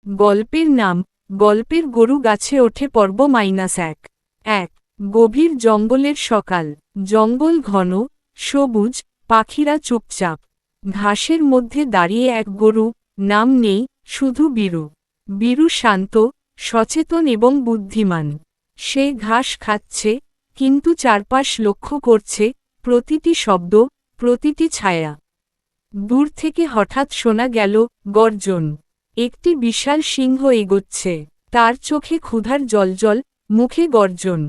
গল্পের নাম গল্পের গরু গাছে ওঠে পর্ব -1। 1 গভীর জঙ্গলের সকাল। জঙ্গল ঘন, সবুজ, পাখিরা চুপচাপ। ঘাসের মধ্যে দাঁড়িয়ে এক গরু, নাম নেই, শুধু বীরু। বীরু শান্ত, সচেতন এবং বুদ্ধিমান। সে ঘাস খাচ্ছে, কিন্তু চারপাশ লক্ষ্য করছে, প্রতিটি শব্দ, প্রতিটি ছায়া। দূর থেকে হঠাৎ শোনা গেল গর্জন। একটি বিশাল সিংহ এগোচ্ছে, তার চোখে ক্ষুধার জ্বলজ্বল, মুখে গর্জন।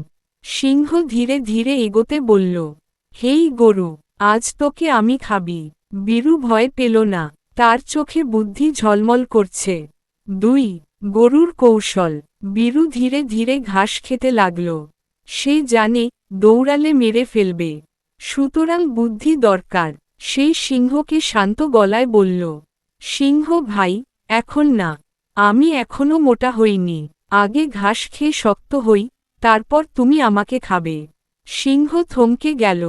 সিংহ ধীরে ধীরে এগোতে বলল, হেই গরু, আজ তোকে আমি খাবি। বীরু ভয় পেল না, তার চোখে বুদ্ধি ঝলমল করছে। 2 গরুর কৌশল। বীরু ধীরে ধীরে ঘাস খেতে লাগল। সে জানে, দৌড়ালে মেরে ফেলবে। সুতরাং বুদ্ধি দরকার। সেই সিংহকে শান্ত গলায় বলল, সিংহ ভাই, এখন না। আমি এখনো মোটা হইনি। আগে ঘাস খেয়ে শক্ত হই, তারপর তুমি আমাকে খাবে। সিংহ থমকে গেল।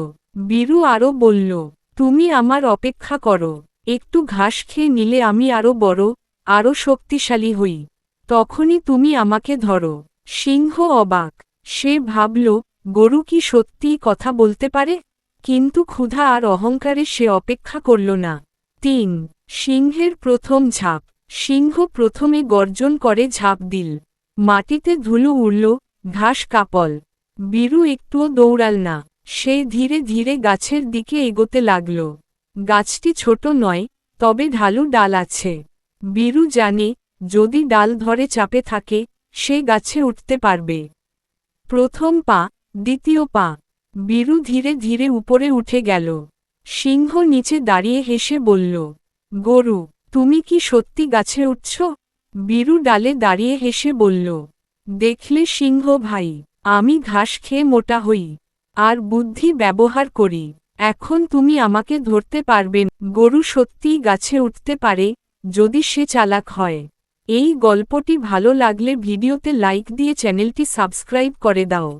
বীরু আরও বলল, তুমি আমার অপেক্ষা করো। একটু ঘাস খেয়ে নিলে আমি আরও বড়, আরও শক্তিশালী হই। তখনই তুমি আমাকে ধরো। সিংহ অবাক। সে ভাবল, গরু কি সত্যিই কথা বলতে পারে? কিন্তু ক্ষুধা আর অহংকারে সে অপেক্ষা করল না। 3 সিংহের প্রথম ঝাঁপ। সিংহ প্রথমে গর্জন করে ঝাঁপ দিল। মাটিতে ধুলো উড়ল, ঘাস কাঁপল। বীরু একটুও দৌড়াল না। সে ধীরে ধীরে গাছের দিকে এগোতে লাগল। গাছটি ছোট নয়, তবে ঢালু ডাল আছে। বীরু জানে, যদি ডাল ধরে চাপে থাকে, সে গাছে উঠতে পারবে। প্রথম পা, দ্বিতীয় পা। বীরু ধীরে ধীরে উপরে উঠে গেল। সিংহ নিচে দাঁড়িয়ে হেসে বলল, গরু, তুমি কি সত্যি গাছে উঠছ? বীরু ডালে দাঁড়িয়ে হেসে বলল, দেখলে সিংহ ভাই, আমি ঘাস খেয়ে মোটা হই, আর বুদ্ধি ব্যবহার করি। এখন তুমি আমাকে ধরতে পারবে না। গরু সত্যিই গাছে উঠতে পারে, যদি সে চালাক হয়। এই গল্পটি ভালো লাগলে ভিডিওতে লাইক দিয়ে চ্যানেলটি সাবস্ক্রাইব করে দাও।